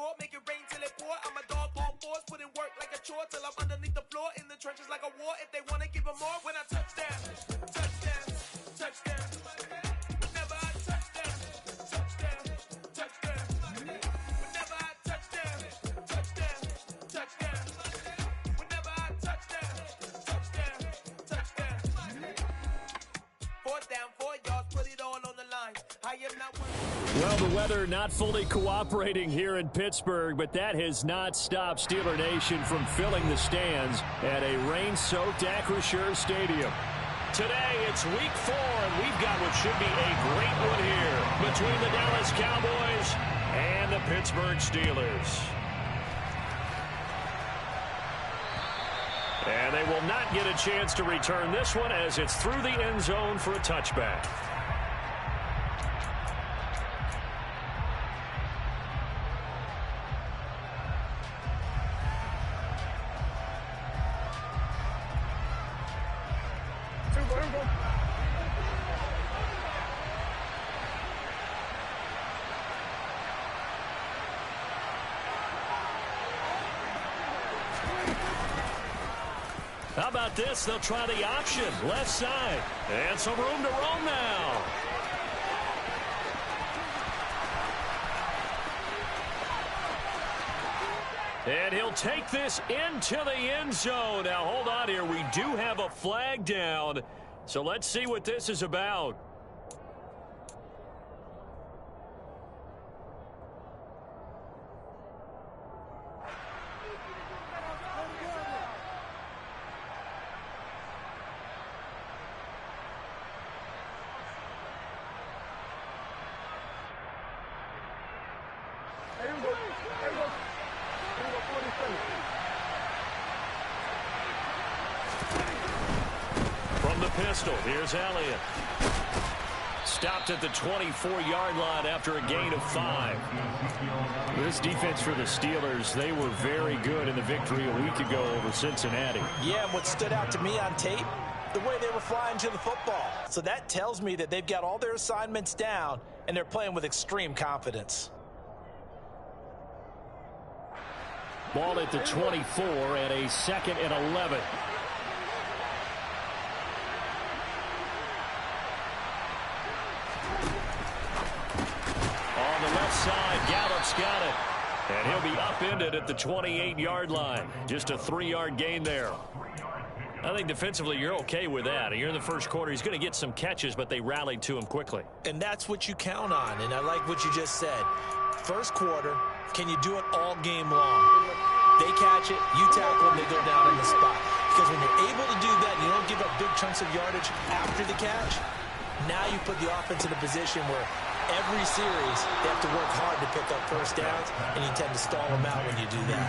score, make it rain till it pour. I'm a dog on force, put in work like a chore till I'm underneath the floor, in the trenches like a war. If they wanna give them more, when I touch down, touchdown, touchdown. Whenever I touch down, touchdown, touchdown. Whenever I touch down, touchdown, touchdown. Whenever I touch down, touchdown, touchdown. 4th down, 4 yards, put it all on the line. I am not one. Well, the weather not fully cooperating here in Pittsburgh, but that has not stopped Steeler Nation from filling the stands at a rain-soaked Acrisure Stadium. Today, it's week 4, and we've got what should be a great one here between the Dallas Cowboys and the Pittsburgh Steelers. And they will not get a chance to return this one as it's through the end zone for a touchback. How about this? They'll try the option. Left side. And some room to roam now. And he'll take this into the end zone. Now, hold on here. We do have a flag down. So let's see what this is about. From the pistol, here's Elliott. Stopped at the 24-yard line after a gain of 5. This defense for the Steelers, they were very good in the victory a week ago over Cincinnati. Yeah, and what stood out to me on tape, the way they were flying to the football. So that tells me that they've got all their assignments down, and they're playing with extreme confidence. Ball at the 24 at a 2nd and 11. On the left side, Gallup's got it. And he'll be upended at the 28-yard line. Just a 3-yard gain there. I think defensively you're okay with that. Here in the first quarter, he's going to get some catches, but they rallied to him quickly. And that's what you count on, and I like what you just said. First quarter, can you do it all game long? They catch it, you tackle them, they go down in the spot. Because when you're able to do that, and you don't give up big chunks of yardage after the catch, now you put the offense in a position where every series they have to work hard to pick up first downs, and you tend to stall them out when you do that.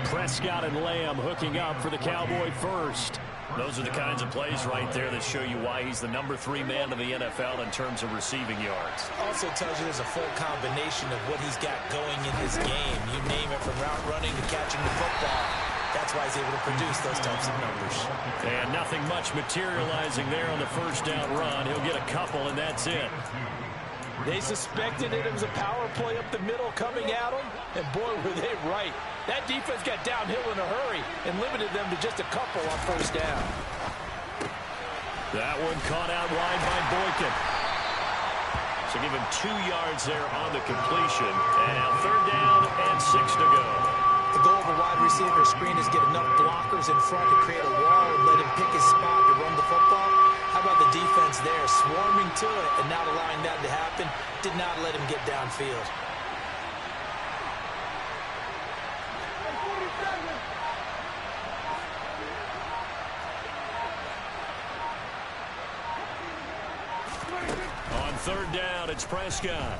Prescott and Lamb hooking up for the Cowboy first. Those are the kinds of plays right there that show you why he's the number 3 man in the NFL in terms of receiving yards. Also tells you there's a full combination of what he's got going in his game. You name it, from route running to catching the football. That's why he's able to produce those types of numbers. And nothing much materializing there on the first down run. He'll get a couple, and that's it. They suspected it was a power play up the middle coming at them, and boy, were they right. That defense got downhill in a hurry and limited them to just a couple on first down. That one caught out wide by Boykin. So give him 2 yards there on the completion. And now 3rd down and 6 to go. The goal of a wide receiver screen is get enough blockers in front to create a wall and let him pick his spot to run the football. How about the defense there, swarming to it and not allowing that to happen? Did not let him get downfield. On 3rd down, it's Prescott.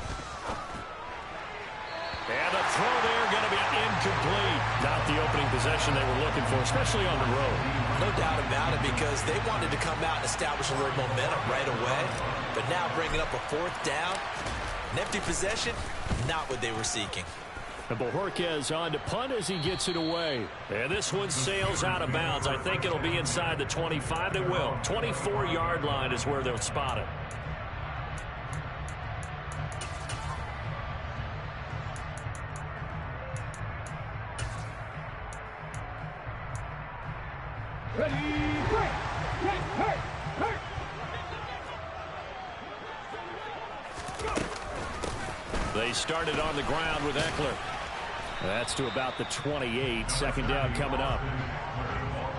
And the throw there going to be incomplete. Not the opening possession they were looking for, especially on the road. No doubt about it, because they wanted to come out and establish a little momentum right away. But now bringing up a 4th down, an empty possession, not what they were seeking. And Bojorquez on to punt as he gets it away. And this one sails out of bounds. I think it'll be inside the 25. It will. 24-yard line is where they'll spot it. They started on the ground with Eckler. That's to about the 28. Second down coming up.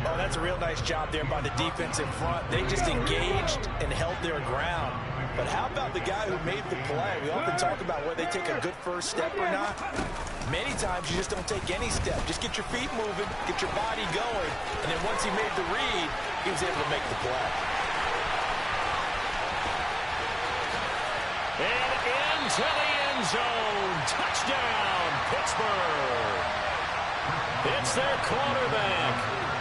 Oh, that's a real nice job there by the defense in front. They just engaged and held their ground. But how about the guy who made the play? We often talk about whether they take a good first step or not. Many times you just don't take any step. Just get your feet moving, get your body going, and then once he made the read, he was able to make the play. And into the end zone. Touchdown, Pittsburgh. It's their quarterback.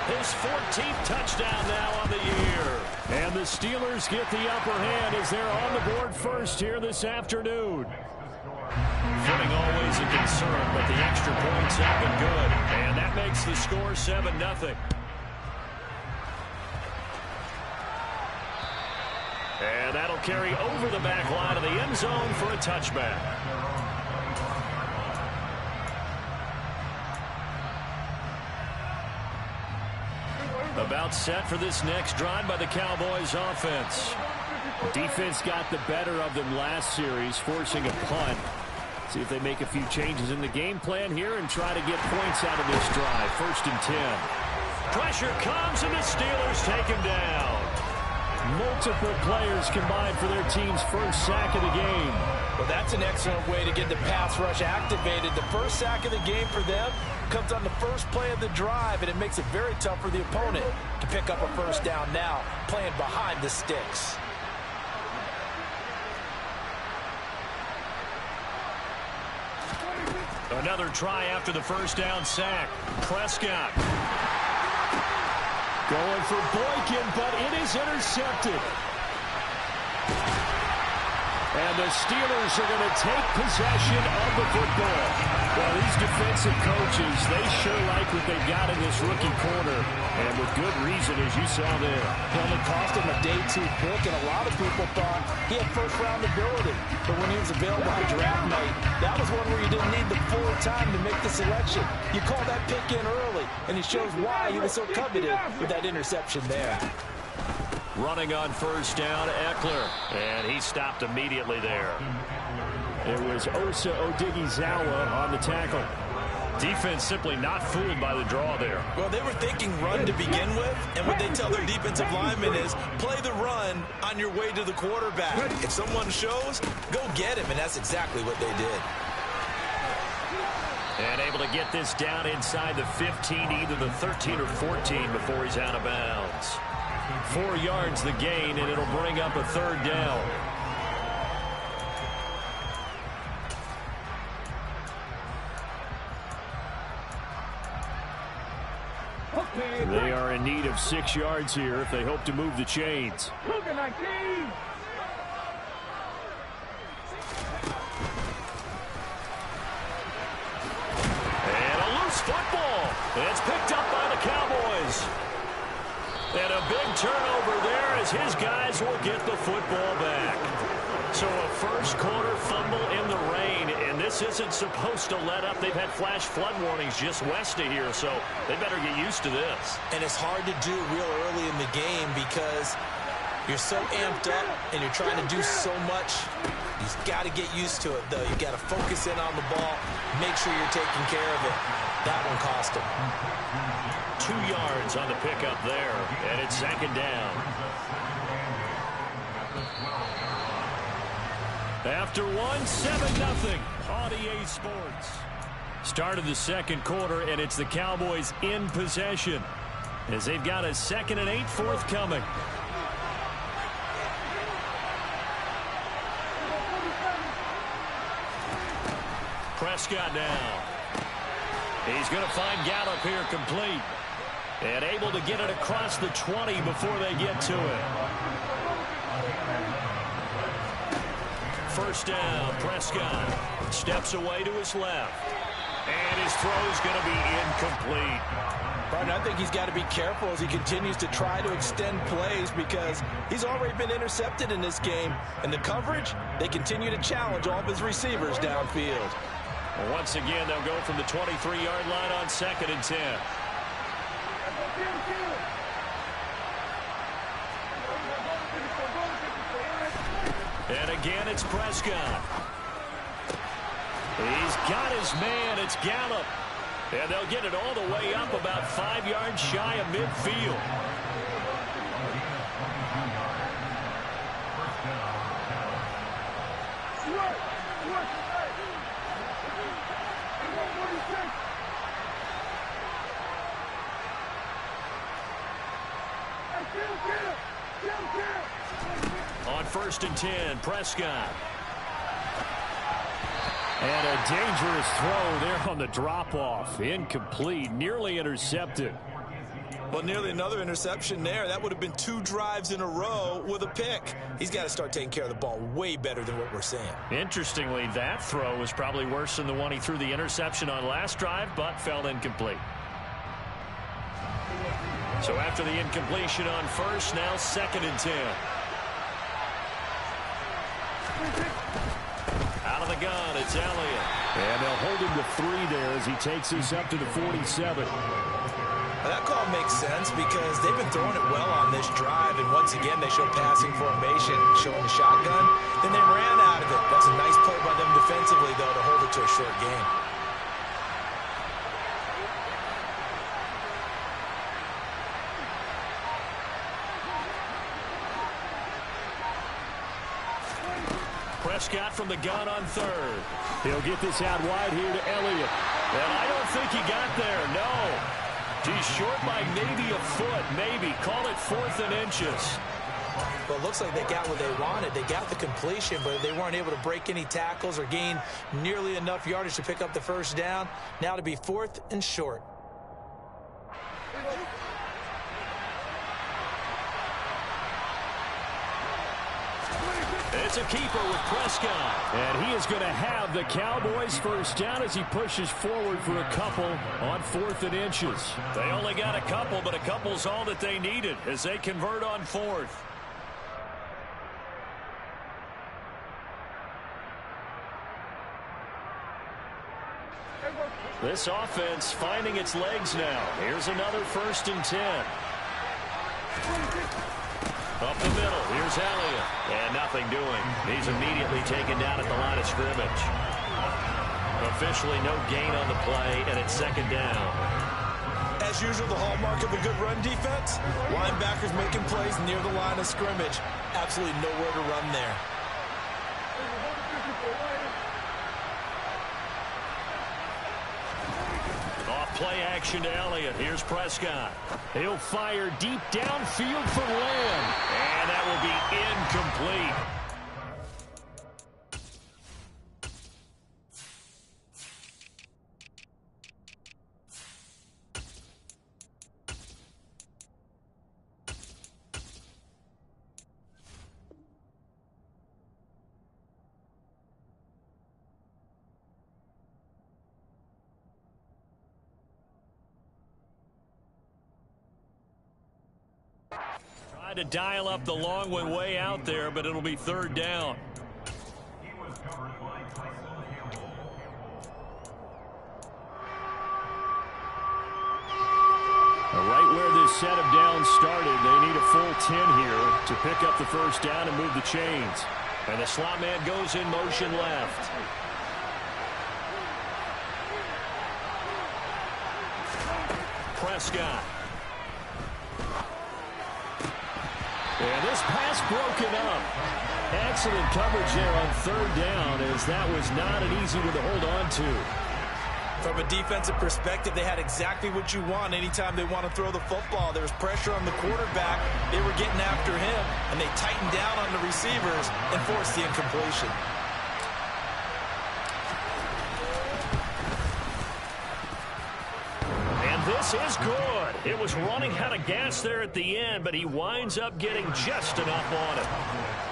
His 14th touchdown now on the year. And the Steelers get the upper hand as they're on the board first here this afternoon. Footing always a concern, but the extra points have been good. And that makes the score 7-0. And that'll carry over the back line of the end zone for a touchback. About set for this next drive by the Cowboys offense. Defense got the better of them last series, forcing a punt. See if they make a few changes in the game plan here and try to get points out of this drive. 1st and 10. Pressure comes and the Steelers take him down. Multiple players combined for their team's first sack of the game. Well, that's an excellent way to get the pass rush activated. The first sack of the game for them comes on the first play of the drive, and it makes it very tough for the opponent to pick up a first down now, playing behind the sticks. Another try after the first down sack. Prescott going for Boykin, but it is intercepted. And the Steelers are going to take possession of the football. Well, these defensive coaches, they sure like what they've got in this rookie corner. And with good reason, as you saw there. Well, it cost him a day 2 pick, and a lot of people thought he had first-round ability. But when he was available on draft night, that was one where you didn't need the full time to make the selection. You call that pick in early, and it shows why he was so coveted with that interception there. Running on first down, Eckler. And he stopped immediately there. It was Osa Odighizuwa on the tackle. Defense simply not fooled by the draw there. Well, they were thinking run to begin with, and what they tell their defensive linemen is play the run on your way to the quarterback. If someone shows, go get him, and that's exactly what they did. And able to get this down inside the 15, either the 13 or 14 before he's out of bounds. 4 yards the gain, and it'll bring up a 3rd down. They are in need of 6 yards here if they hope to move the chains. And a loose football. It's picked up by the Cowboys. And a big turnover there as his guys will get the football back. So a first quarter fumble in the rain, and this isn't supposed to let up. They've had flash flood warnings just west of here, so they better get used to this. And it's hard to do real early in the game because you're so amped up and you're trying to do so much. You've got to get used to it, though. You've got to focus in on the ball, make sure you're taking care of it. That one cost him. 2 yards on the pickup there, and it's 2nd down. After 7-0 on EA Sports. Start of the second quarter, and it's the Cowboys in possession as they've got a 2nd and 8 forthcoming. Prescott now. He's going to find Gallup here complete. And able to get it across the 20 before they get to it. First down, Prescott steps away to his left. And his throw's going to be incomplete. But I think he's got to be careful as he continues to try to extend plays because he's already been intercepted in this game. And the coverage, they continue to challenge all of his receivers downfield. Well, once again, they'll go from the 23-yard line on 2nd and 10. And again, it's Prescott. He's got his man. It's Gallup. And they'll get it all the way up about 5 yards shy of midfield. On 1st and 10, Prescott. And a dangerous throw there on the drop-off. Incomplete, nearly intercepted. Well, nearly another interception there. That would have been 2 drives in a row with a pick. He's got to start taking care of the ball way better than what we're seeing. Interestingly, that throw was probably worse than the one he threw the interception on last drive, but fell incomplete. So after the incompletion on 1st, now 2nd and 10. Out of the gun, it's Elliott. And they'll hold him to 3 there as he takes us up to the 47. Now that call makes sense because they've been throwing it well on this drive, and once again they show passing formation, showing the shotgun. Then they ran out of it. That's a nice play by them defensively, though, to hold it to a short game. Prescott from the gun on 3rd. He'll get this out wide here to Elliott. And I don't think he got there, no. He's short by maybe a foot, maybe. Call it 4th and inches. Well, it looks like they got what they wanted. They got the completion, but they weren't able to break any tackles or gain nearly enough yardage to pick up the 1st down. Now to be 4th and short. It's a keeper with Prescott. And he is going to have the Cowboys 1st down as he pushes forward for a couple on 4th and inches. They only got a couple, but a couple's all that they needed as they convert on 4th. This offense finding its legs now. Here's another 1st and 10. Up the middle, here's Elliott. And nothing doing. He's immediately taken down at the line of scrimmage. Officially no gain on the play, and it's 2nd down. As usual, the hallmark of a good run defense, linebackers making plays near the line of scrimmage. Absolutely nowhere to run there. Play action to Elliott. Here's Prescott. He'll fire deep downfield for Lamb. And that will be incomplete. To dial up the long one way out there, but it'll be 3rd down. Right where this set of downs started, they need a full 10 here to pick up the 1st down and move the chains. And the slot man goes in motion left. Prescott. And this pass broken up. Excellent coverage there on 3rd down, as that was not an easy one to hold on to. From a defensive perspective, they had exactly what you want anytime they want to throw the football. There was pressure on the quarterback. They were getting after him, and they tightened down on the receivers and forced the incompletion. This is good. It was running out of gas there at the end, but he winds up getting just enough on it.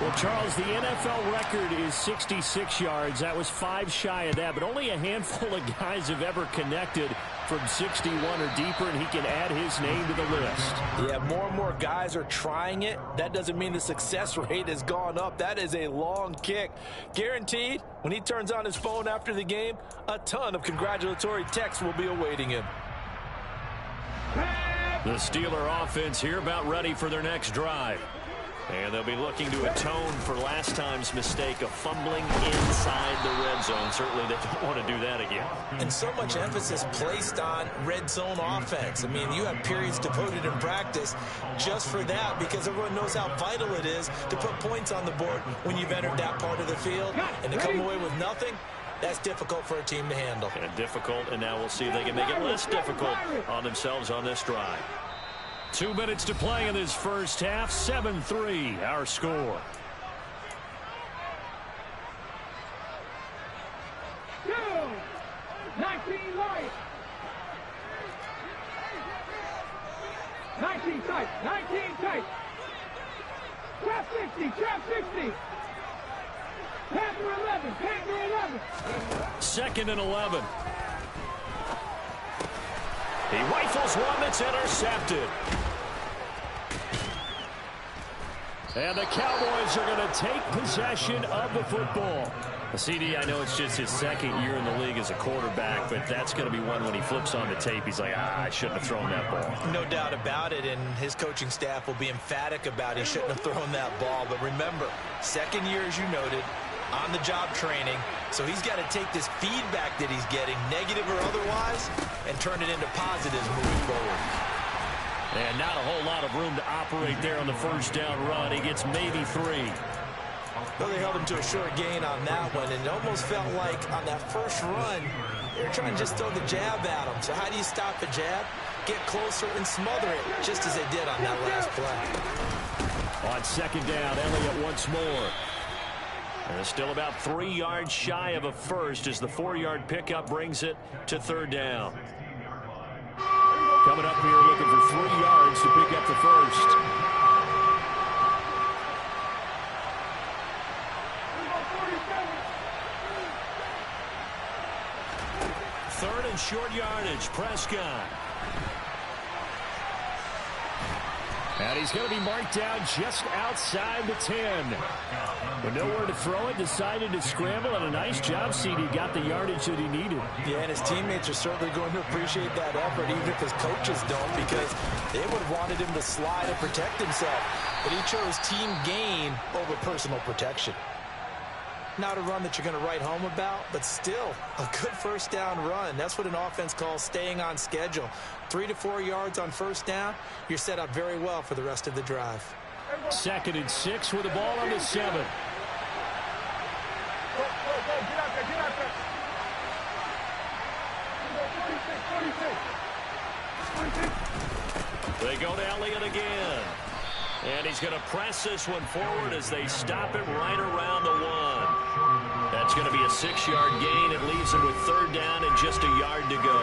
Well, Charles, the NFL record is 66 yards. That was 5 shy of that, but only a handful of guys have ever connected from 61 or deeper, and he can add his name to the list. Yeah, more and more guys are trying it. That doesn't mean the success rate has gone up. That is a long kick. Guaranteed, when he turns on his phone after the game, a ton of congratulatory texts will be awaiting him. The Steeler offense here about ready for their next drive. And they'll be looking to atone for last time's mistake of fumbling inside the red zone. Certainly they don't want to do that again. And so much emphasis placed on red zone offense. I mean, you have periods devoted in practice just for that because everyone knows how vital it is to put points on the board when you've entered that part of the field. And to come away with nothing, that's difficult for a team to handle. And difficult, and now we'll see if they can make it less difficult on themselves on this drive. 2 minutes to play in this first half. 7-3, our score. Two, 19 light. 19 tight, 19 tight. Trap 60, trap 60. Panther 11, Panther 11. 2nd and 11. He rifles one that's intercepted. And the Cowboys are going to take possession of the football. CD, I know it's just his 2nd year in the league as a quarterback, but that's going to be one when he flips on the tape. He's like, I shouldn't have thrown that ball. No doubt about it, and his coaching staff will be emphatic about he shouldn't have thrown that ball. But remember, 2nd year, as you noted, on-the-job training, so he's got to take this feedback that he's getting, negative or otherwise, and turn it into positives moving forward. And not a whole lot of room to operate there on the first down run. He gets maybe 3. Well, they held him to a short gain on that one, and it almost felt like on that first run, they were trying to just throw the jab at him. So how do you stop a jab? Get closer and smother it, just as they did on that last play. On 2nd down, Elliott once more. And still about 3 yards shy of a first as the 4-yard pickup brings it to 3rd down. Coming up here looking for 3 yards to pick up the first. Third and short yardage, Prescott. And he's going to be marked down just outside the 10. With nowhere to throw it, decided to scramble, and a nice job, CD. Got the yardage that he needed. Yeah, and his teammates are certainly going to appreciate that effort, even if his coaches don't, because they would have wanted him to slide and protect himself. But he chose team gain over personal protection. Not a run that you're going to write home about, but still a good first down run. That's what an offense calls staying on schedule. 3 to 4 yards on first down, you're set up very well for the rest of the drive. 2nd and 6 with the ball on the 7. They go to Elliott again. And he's going to press this one forward as they stop it right around the 1. That's going to be a 6-yard gain. It leaves them with 3rd down and just a yard to go.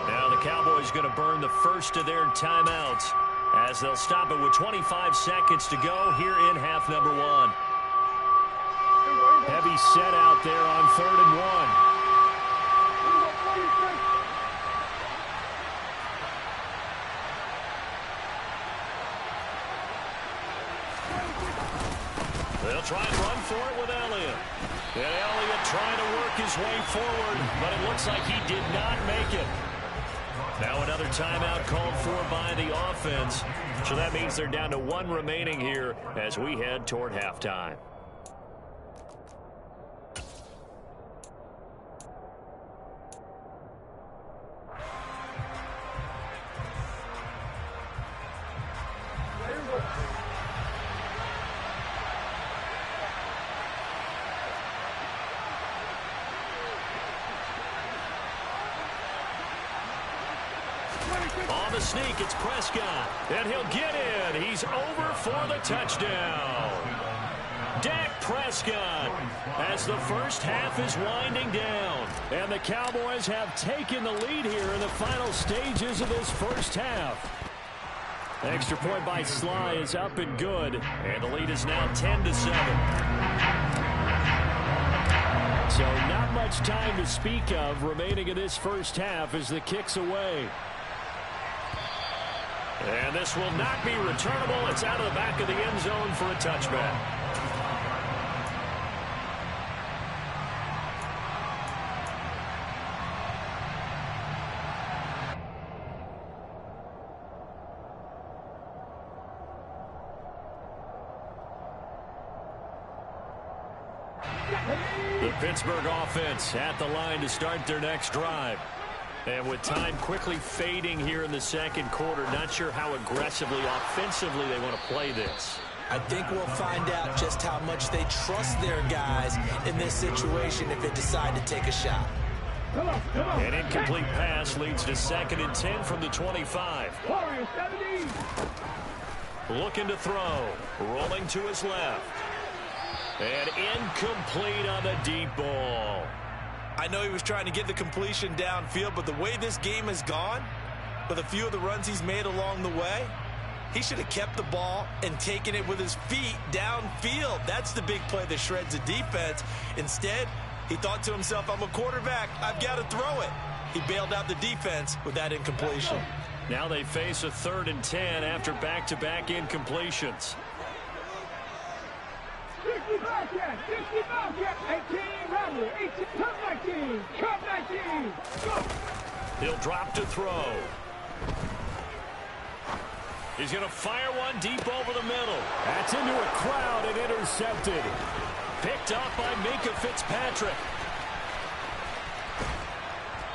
Now the Cowboys going to burn the first of their timeouts as they'll stop it with 25 seconds to go here in half number 1. Heavy set out there on 3rd and 1. They'll try and run for it with Elliott. And Elliott trying to work his way forward, but it looks like he did not make it. Now another timeout called for by the offense. So that means they're down to 1 remaining here as we head toward halftime. On the sneak, it's Prescott, and he'll get in. He's over for the touchdown. Dak Prescott as the first half is winding down. And the Cowboys have taken the lead here in the final stages of this first half. Extra point by Sly is up and good, and the lead is now 10-7. So not much time to speak of remaining in this first half as the kick's away. And this will not be returnable. It's out of the back of the end zone for a touchback. The Pittsburgh offense at the line to start their next drive. And with time quickly fading here in the second quarter, not sure how aggressively, offensively they want to play this. I think we'll find out just how much they trust their guys in this situation if they decide to take a shot. An incomplete pass leads to 2nd and 10 from the 25. Looking to throw. Rolling to his left. And incomplete on the deep ball. I know he was trying to get the completion downfield, but the way this game has gone, with a few of the runs he's made along the way, he should have kept the ball and taken it with his feet downfield. That's the big play that shreds the defense. Instead, he thought to himself, I'm a quarterback. I've got to throw it. He bailed out the defense with that incompletion. Now they face a 3rd and 10 after back-to-back incompletions. 65 catch, 65 catch, 18, Robert, 18, top 19, top 19, go! He'll drop to throw. He's going to fire one deep over the middle. That's into a crowd and intercepted. Picked up by Minkah Fitzpatrick.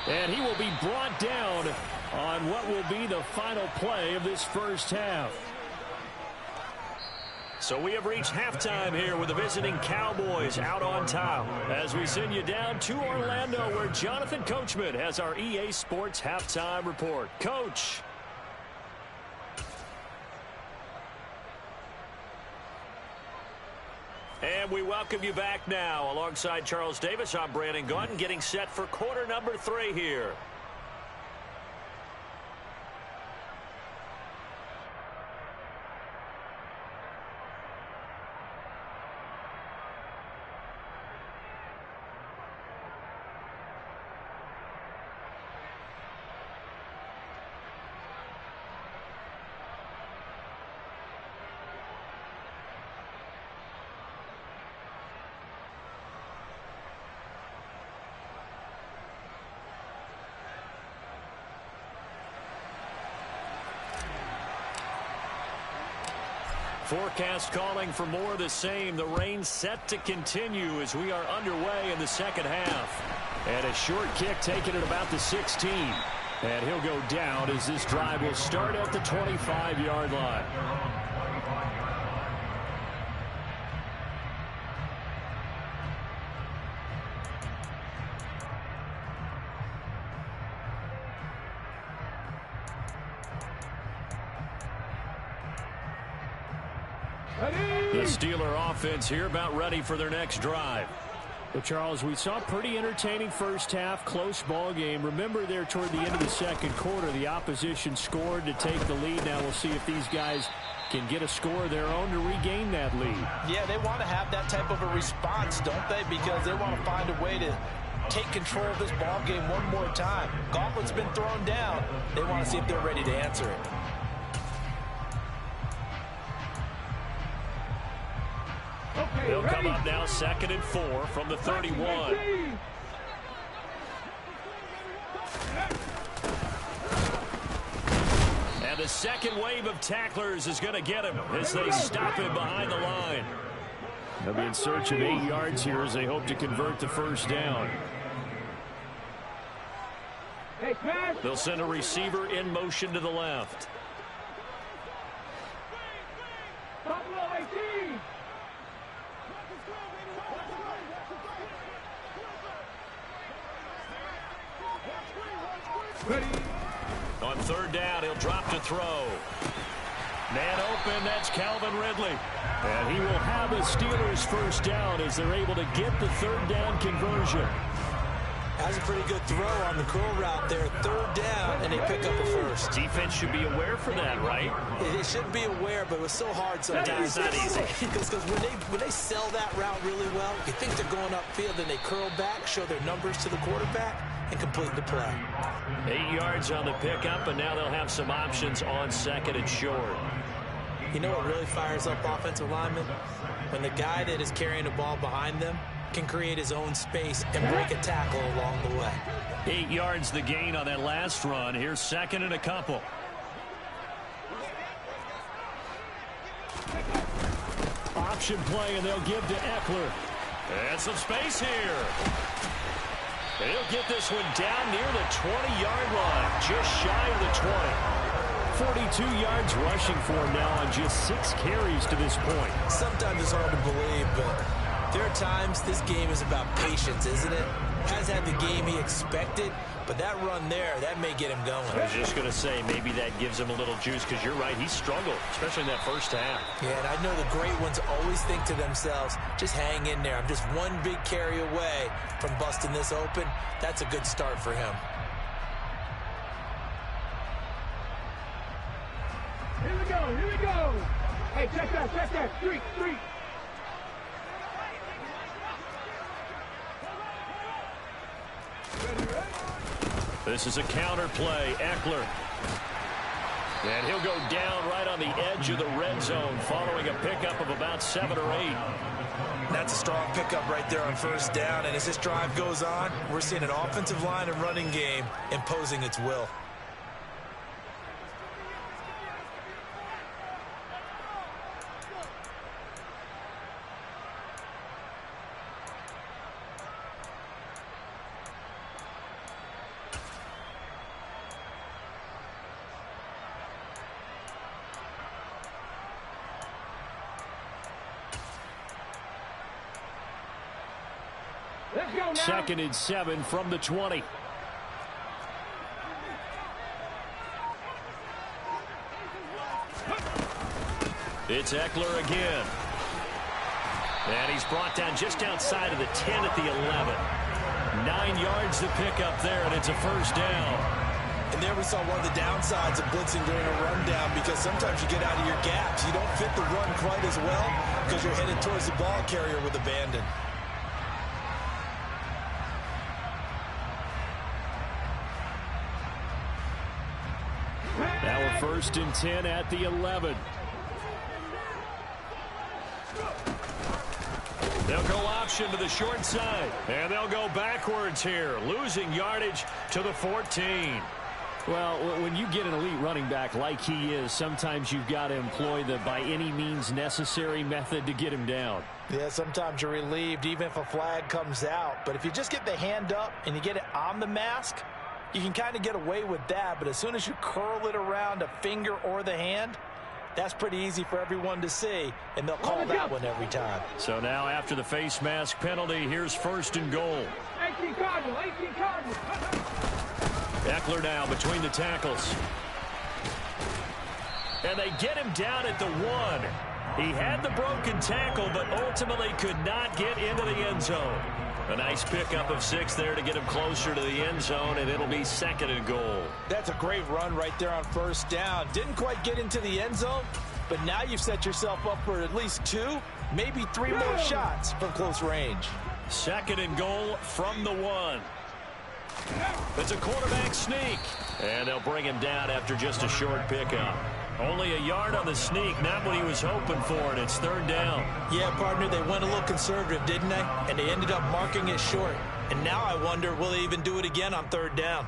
And he will be brought down on what will be the final play of this first half. So we have reached halftime here with the visiting Cowboys out on top as we send you down to Orlando where Jonathan Coachman has our EA Sports halftime report. Coach. And we welcome you back now. Alongside Charles Davis, I'm Brandon Gaudin, getting set for quarter number 3 here. Forecast calling for more of the same. The rain set to continue as we are underway in the second half. And a short kick taken at about the 16. And he'll go down as this drive will start at the 25-yard line. The Steeler offense here about ready for their next drive. Well, Charles, we saw a pretty entertaining first half, close ball game. Remember there toward the end of the second quarter, the opposition scored to take the lead. Now we'll see if these guys can get a score of their own to regain that lead. Yeah, they want to have that type of a response, don't they? Because they want to find a way to take control of this ball game one more time. Gauntlet's been thrown down. They want to see if they're ready to answer it. They'll come up now 2nd and 4 from the 31. And the second wave of tacklers is going to get him as they stop him behind the line. They'll be in search of 8 yards here as they hope to convert the first down. They'll send a receiver in motion to the left. On 3rd down, he'll drop to throw. Man open, that's Calvin Ridley. And he will have a Steelers first down as they're able to get the 3rd down conversion. That's a pretty good throw on the curl route there. 3rd down, and they pick up a first. Defense should be aware for that, right? They should be aware, but it was so hard sometimes. It's not easy. Because when they sell that route really well, you think they're going upfield, then they curl back, show their numbers to the quarterback, and complete the play. 8 yards on the pickup, and now they'll have some options on 2nd and short. You know what really fires up offensive linemen? When the guy that is carrying the ball behind them can create his own space and break a tackle along the way. 8 yards the gain on that last run. Here's 2nd and a couple. Option play, and they'll give to Eckler. And some space here. He'll get this one down near the 20-yard line, just shy of the 20. 42 yards rushing for him now on just 6 carries to this point. Sometimes it's hard to believe, but there are times this game is about patience, isn't it? Has had the game he expected, but that run there, that may get him going. I was just going to say, maybe that gives him a little juice, because you're right, he struggled, especially in that first half. Yeah, and I know the great ones always think to themselves, just hang in there. I'm just one big carry away from busting this open. That's a good start for him. Here we go, here we go. Hey, check that. Streak. This is a counter play. Eckler. And he'll go down right on the edge of the red zone following a pickup of about 7 or 8. That's a strong pickup right there on first down. And as this drive goes on, we're seeing an offensive line and running game imposing its will. Second and 7 from the 20. It's Eckler again. And he's brought down just outside of the 10 at the 11. 9 yards to pick up there, and it's a first down. And there we saw one of the downsides of blitzing during a rundown, because sometimes you get out of your gaps. You don't fit the run quite as well because you're headed towards the ball carrier with abandon. Now a first and 10 at the 11. They'll go option to the short side, and they'll go backwards here, losing yardage to the 14. Well, when you get an elite running back like he is, sometimes you've got to employ the by any means necessary method to get him down. Yeah, sometimes you're relieved even if a flag comes out. But if you just get the hand up and you get it on the mask, you can kind of get away with that. But as soon as you curl it around a finger or the hand, that's pretty easy for everyone to see, and they'll call that one every time. So now after the face mask penalty, here's first and goal. 18 Cardinals. Eckler now between the tackles. And they get him down at the 1. He had the broken tackle, but ultimately could not get into the end zone. A nice pickup of 6 there to get him closer to the end zone, and it'll be second and goal. That's a great run right there on first down. Didn't quite get into the end zone, but now you've set yourself up for at least 2, maybe 3 more shots from close range. Second and goal from the 1. It's a quarterback sneak, and they'll bring him down after just a short pickup. Only a yard on the sneak, not what he was hoping for, and it's third down. Yeah, partner, they went a little conservative, didn't they? And they ended up marking it short. And now I wonder, will they even do it again on third down?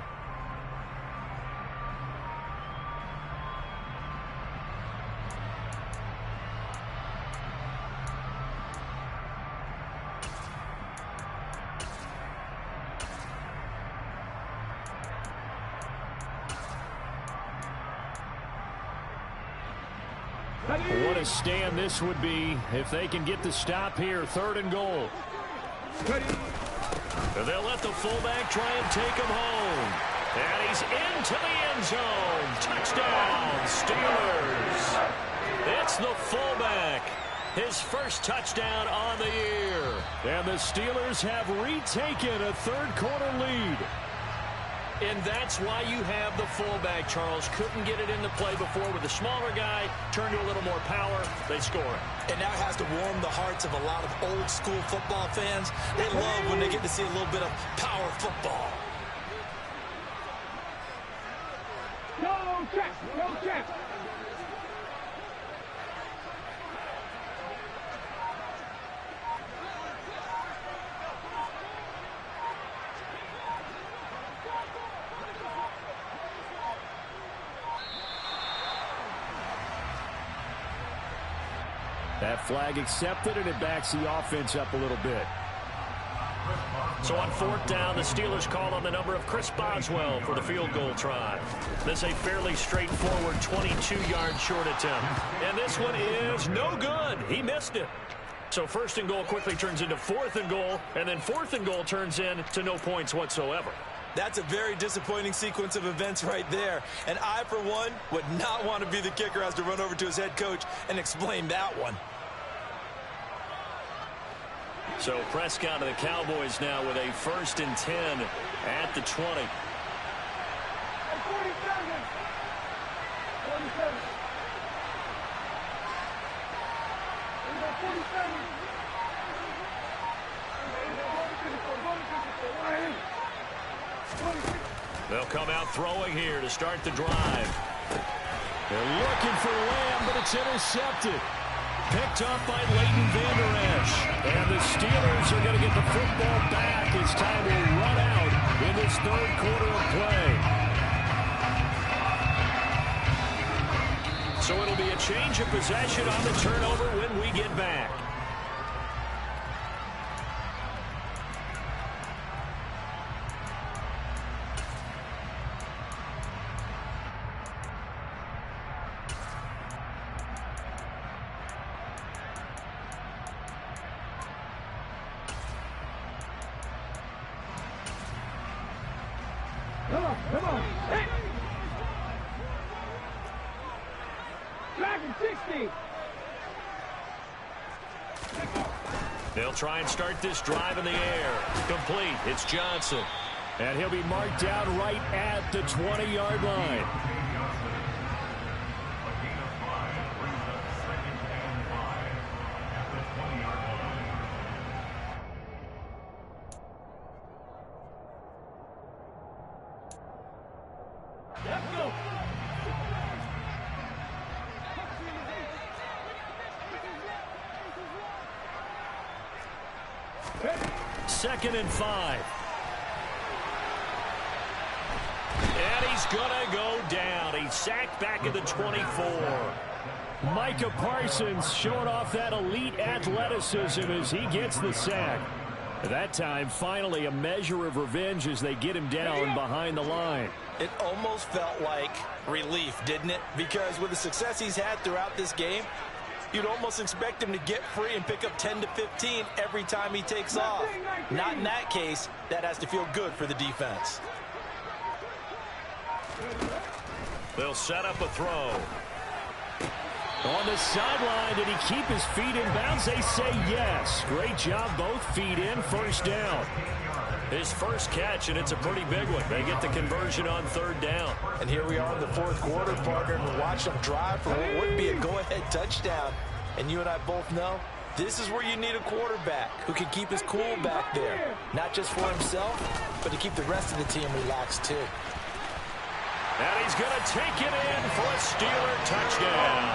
What a stand this would be if they can get the stop here. Third and goal. They'll let the fullback try and take him home. And he's into the end zone. Touchdown, Steelers. It's the fullback. His first touchdown on the year. And the Steelers have retaken a third-quarter lead. And that's why you have the fullback, Charles. Couldn't get it into play before with a smaller guy. Turned to a little more power. They score it. And now it has to warm the hearts of a lot of old-school football fans. They love when they get to see a little bit of power football. Go check. That flag accepted, and it backs the offense up a little bit. So on 4th down, the Steelers call on the number of Chris Boswell for the field goal try. This is a fairly straightforward 22-yard short attempt. And this one is no good. He missed it. So 1st and goal quickly turns into 4th and goal, and then 4th and goal turns into no points whatsoever. That's a very disappointing sequence of events right there. And I, for one, would not want to be the kicker who has to run over to his head coach and explain that one. So Prescott of the Cowboys now with a 1st and 10 at the 20. 47. 47. 47. They'll come out throwing here to start the drive. They're looking for Lamb, but it's intercepted. Picked up by Leighton Vander Esch. And the Steelers are going to get the football back as time will run out in this 3rd quarter of play. So it'll be a change of possession on the turnover when we get back. Come on. Hey. Dragon 60. They'll try and start this drive in the air. Complete. It's Johnson. And he'll be marked down right at the 20-yard line. Second and 5. And he's going to go down. He's sacked back at the 24. Micah Parsons showing off that elite athleticism as he gets the sack. At that time, finally a measure of revenge as they get him down behind the line. It almost felt like relief, didn't it? Because with the success he's had throughout this game, you'd almost expect him to get free and pick up 10 to 15 every time he takes off. Not in that case. That has to feel good for the defense. They'll set up a throw. On the sideline, did he keep his feet in bounds? They say yes. Great job, both feet in, 1st down. His first catch, and it's a pretty big one. They get the conversion on 3rd down. And here we are in the 4th quarter, partner, and we watch them drive for what would be a go-ahead touchdown. And you and I both know this is where you need a quarterback who can keep his cool back there. Not just for himself, but to keep the rest of the team relaxed, too. And he's going to take it in for a Steeler touchdown.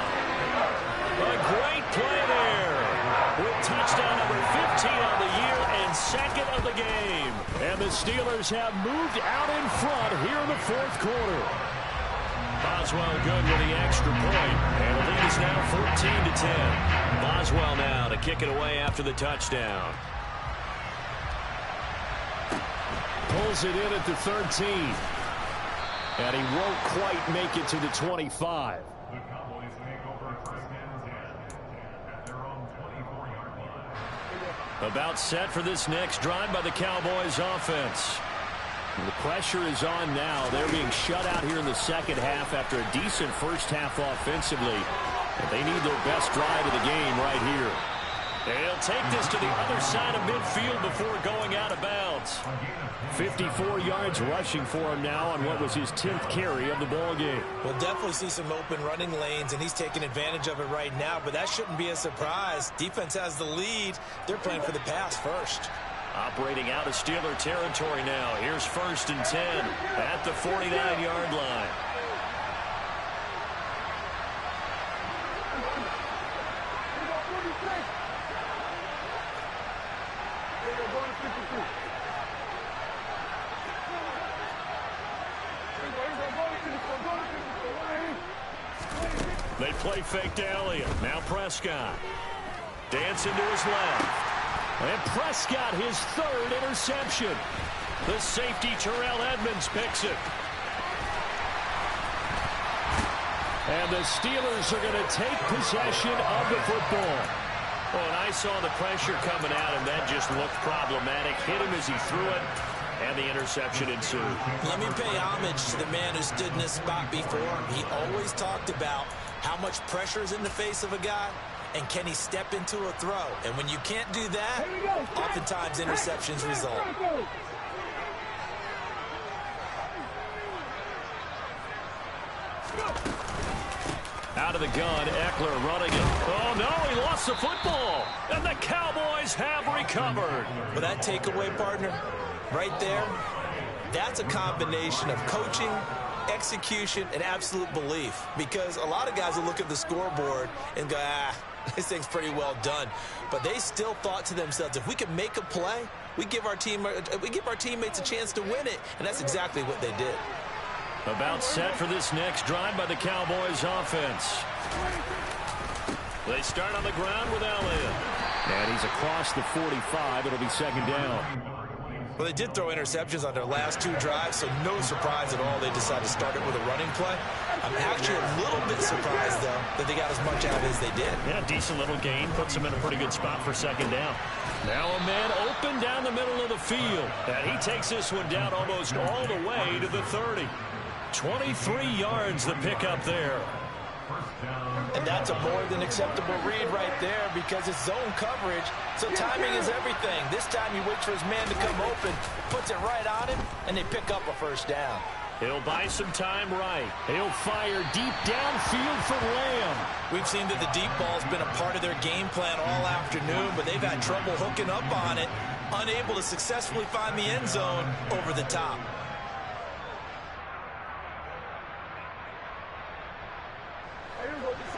A great play there with touchdown number 15 on the year and 2nd of the game. And the Steelers have moved out in front here in the 4th quarter. Boswell good with the extra point. And the lead is now 14-10. Boswell now to kick it away after the touchdown. Pulls it in at the 13. And he won't quite make it to the 25. The Cowboys make over 1st and 10 at their own 24-yard line. About set for this next drive by the Cowboys offense. The pressure is on now. They're being shut out here in the 2nd half after a decent 1st half offensively. But they need their best drive of the game right here. They'll take this to the other side of midfield before going out of bounds. 54 yards rushing for him now on what was his 10th carry of the ball game. We'll definitely see some open running lanes, and he's taking advantage of it right now, but that shouldn't be a surprise. Defense has the lead. They're playing for the pass first. Operating out of Steeler territory now. Here's 1st and 10 at the 49-yard line. They play fake to Elliott. Now Prescott. Dancing to his left. And Prescott, his third interception. The safety, Terrell Edmonds, picks it. And the Steelers are going to take possession of the football. Oh, and I saw the pressure coming at him. That just looked problematic. Hit him as he threw it, and the interception ensued. Let me pay homage to the man who stood in this spot before. He always talked about how much pressure is in the face of a guy, and can he step into a throw. And when you can't do that, oftentimes interceptions result. Out of the gun, Eckler running it. Oh, no, he lost the football. And the Cowboys have recovered. But that takeaway, partner, right there, that's a combination of coaching, execution, and absolute belief. Because a lot of guys will look at the scoreboard and go, this thing's pretty well done. But they still thought to themselves, if we can make a play, we give our teammates a chance to win it. And that's exactly what they did. About set for this next drive by the Cowboys offense. They start on the ground with Elliott. And he's across the 45. It'll be second down. Well, they did throw interceptions on their last two drives, so no surprise at all they decided to start it with a running play. I'm actually a little bit surprised, though, that they got as much out of it as they did. Yeah, decent little gain. Puts them in a pretty good spot for second down. Now a man open down the middle of the field. And he takes this one down almost all the way to the 30. 23 yards the pickup there. And that's a more than acceptable read right there because it's zone coverage, so timing is everything. This time he waits for his man to come open, puts it right on him, and they pick up a first down. He'll buy some time right. He'll fire deep downfield for Lamb. We've seen that the deep ball's been a part of their game plan all afternoon, but they've had trouble hooking up on it, unable to successfully find the end zone over the top.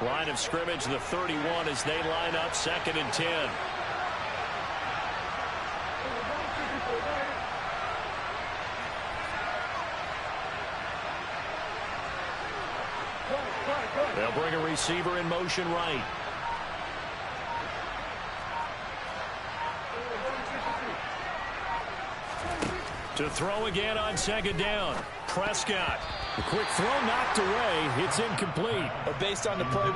Line of scrimmage, the 31, as they line up second and 10. They'll bring a receiver in motion right. To throw again on second down. Prescott. The quick throw knocked away. It's incomplete. But based on the play...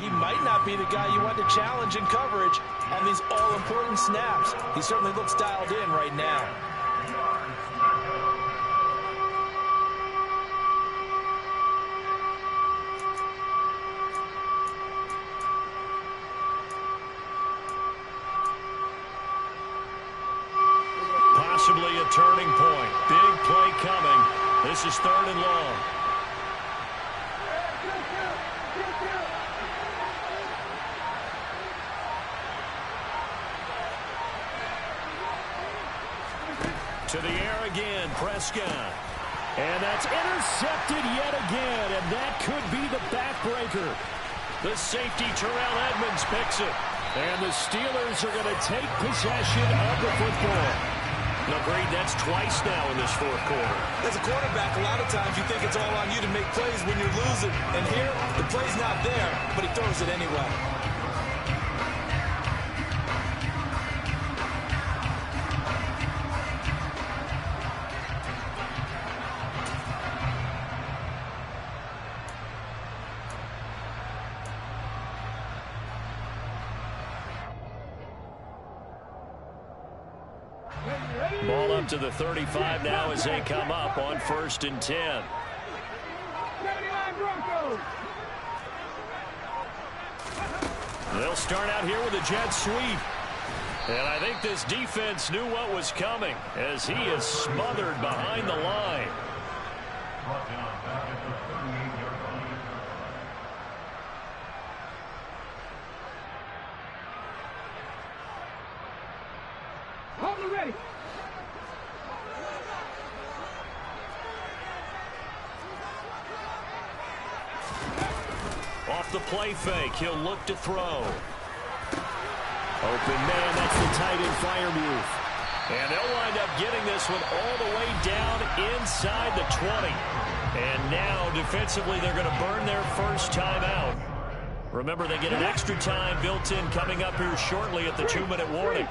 He might not be the guy you want to challenge in coverage on these all-important snaps. He certainly looks dialed in right now. Possibly a turning point. Big play coming. This is third and long. To the air again, Prescott. And that's intercepted yet again, and that could be the backbreaker. The safety, Terrell Edmonds, picks it. And the Steelers are going to take possession of the football. Agreed, that's twice now in this fourth quarter. As a quarterback, a lot of times you think it's all on you to make plays when you're losing. And here, the play's not there, but he throws it anyway. Ball up to the 35 now as they come up on 1st and 10. They'll start out here with a jet sweep. And I think this defense knew what was coming as he is smothered behind the line. Hold ready. off the play fake. He'll look to throw. Open man, that's the tight end fire move. And they'll wind up getting this one all the way down inside the 20. And now, defensively, they're going to burn their first timeout. Remember, they get an extra time built in coming up here shortly at the 2-minute warning.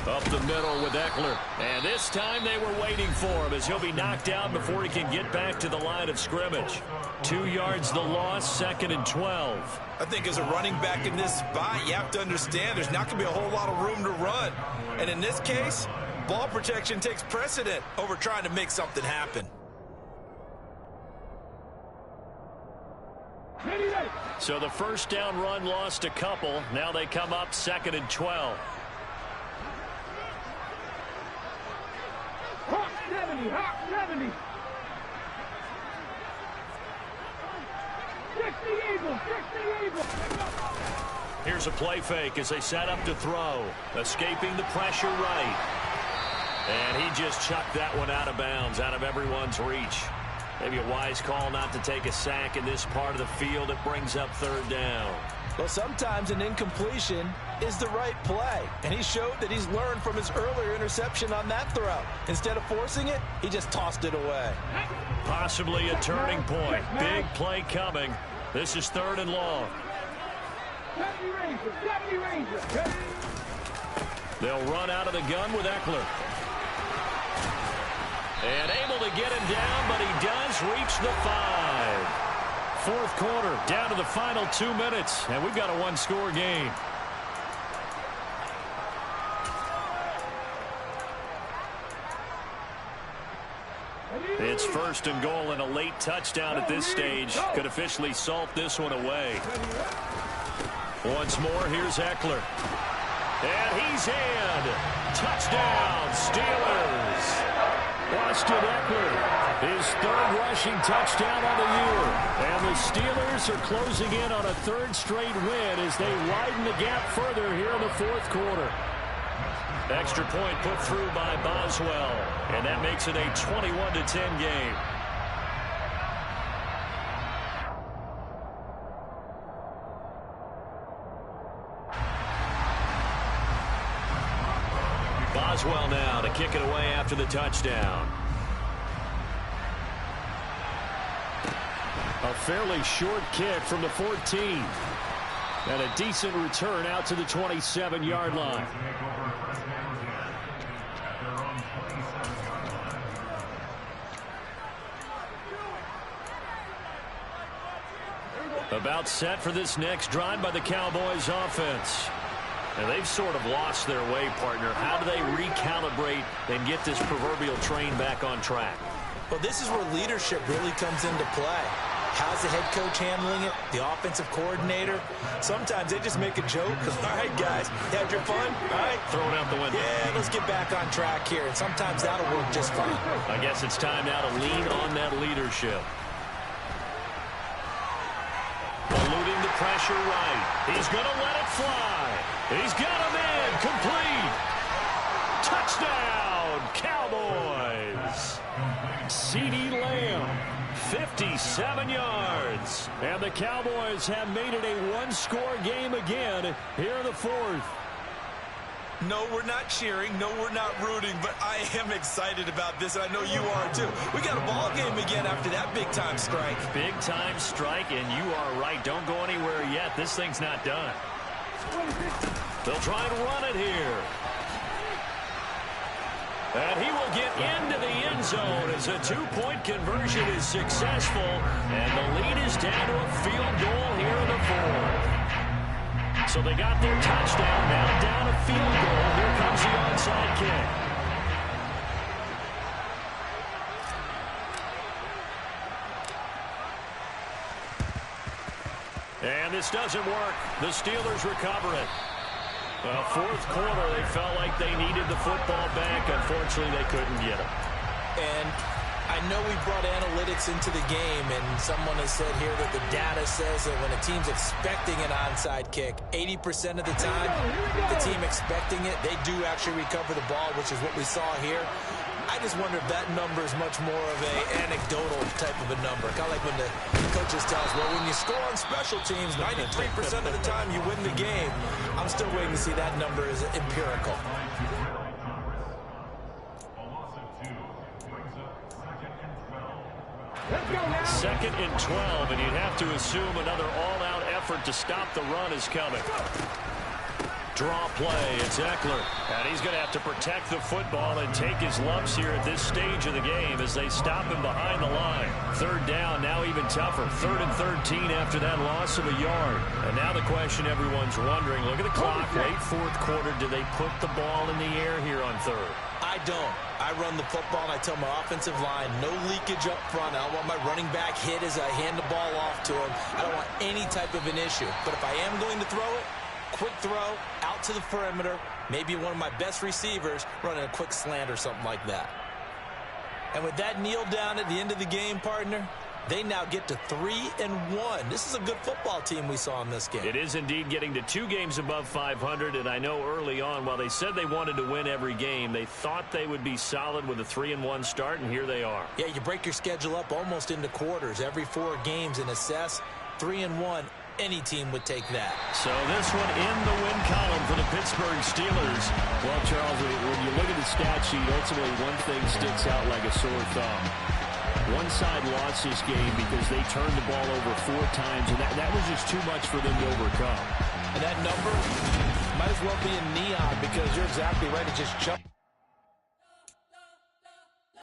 Up the middle with Eckler. And this time they were waiting for him as he'll be knocked down before he can get back to the line of scrimmage. 2 yards the loss, 2nd and 12. I think as a running back in this spot, you have to understand there's not going to be a whole lot of room to run. And in this case, ball protection takes precedent over trying to make something happen. So the first down run lost a couple. Now they come up 2nd and 12. Hawk 70, Hawk 70. 60 Eagles, 60 Eagles. Here's a play fake as they set up to throw. Escaping the pressure right. And he just chucked that one out of bounds, out of everyone's reach. Maybe a wise call not to take a sack in this part of the field. It brings up 3rd down. Well, sometimes an incompletion is the right play. And he showed that he's learned from his earlier interception on that throw. Instead of forcing it, he just tossed it away. Possibly a turning point. Big play coming. This is 3rd and long. 70 Rangers. They'll run out of the gun with Eckler. And able to get him down, but he does reach the 5. 4th quarter, down to the final 2 minutes, and we've got a one-score game. It's 1st and goal, and a late touchdown at this stage could officially salt this one away. Once more, here's Eckler. And he's in. Touchdown, Steelers. Austin Eckler, his 3rd rushing touchdown on the year. And the Steelers are closing in on a 3rd straight win as they widen the gap further here in the 4th quarter. Extra point put through by Boswell. And that makes it a 21-10 game. Boswell now to kick it away after the touchdown. A fairly short kick from the 14. And a decent return out to the 27-yard line. About set for this next drive by the Cowboys offense. And they've sort of lost their way, partner. How do they recalibrate and get this proverbial train back on track? Well, this is where leadership really comes into play. How's the head coach handling it? The offensive coordinator? Sometimes they just make a joke. All right, guys, you had your fun? All right. Throw it out the window. Yeah, let's get back on track here. And sometimes that'll work just fine. I guess it's time now to lean on that leadership. Eluding the pressure right. He's going to let it fly. He's got him in. Complete. Touchdown, Cowboys. CeeDee Lamb, 57 yards. And the Cowboys have made it a one-score game again here in the 4th. No, we're not cheering. No, we're not rooting. But I am excited about this, and I know you are too. We got a ball game again after that big-time strike. Big-time strike, and you are right. Don't go anywhere yet. This thing's not done. They'll try and run it here. And he will get into the end zone as a 2-point conversion is successful. And the lead is down to a field goal here in the 4th. So they got their touchdown, now down a field goal. Here comes the onside kick. And this doesn't work. The Steelers recover it. Well, 4th quarter, they felt like they needed the football back. Unfortunately, they couldn't get it. And I know we brought analytics into the game, and someone has said here that the data says that when a team's expecting an onside kick, 80% of the time, the team expecting it, they do actually recover the ball, which is what we saw here. I just wonder if that number is much more of an anecdotal type of a number. Kind of like when the coaches tell us, well, when you score on special teams, 93% of the time you win the game. I'm still waiting to see that number is empirical. Second and 12, and you'd have to assume another all-out effort to stop the run is coming. Draw play, it's Eckler, and he's going to have to protect the football and take his lumps here at this stage of the game as they stop him behind the line. Third down, now even tougher. 3rd and 13 after that loss of a yard. And now the question everyone's wondering, look at the clock, late fourth quarter, do they put the ball in the air here on third? I don't. I run the football, and I tell my offensive line, no leakage up front. I don't want my running back hit as I hand the ball off to him. I don't want any type of an issue. But if I am going to throw it, quick throw, out to the perimeter, maybe one of my best receivers running a quick slant or something like that. And with that kneel down at the end of the game, partner, they now get to 3-1. This is a good football team we saw in this game. It is indeed getting to 2 games above 500, and I know early on, while they said they wanted to win every game, they thought they would be solid with a 3-1 start, and here they are. Yeah, you break your schedule up almost into quarters, every 4 games, and assess 3-1. Any team would take that. So this one in the win column for the Pittsburgh Steelers. Well, Charles, when you look at the stat sheet, ultimately one thing sticks out like a sore thumb. One side lost this game because they turned the ball over 4 times, and that was just too much for them to overcome. And that number might as well be in neon because you're exactly right. It just jumped.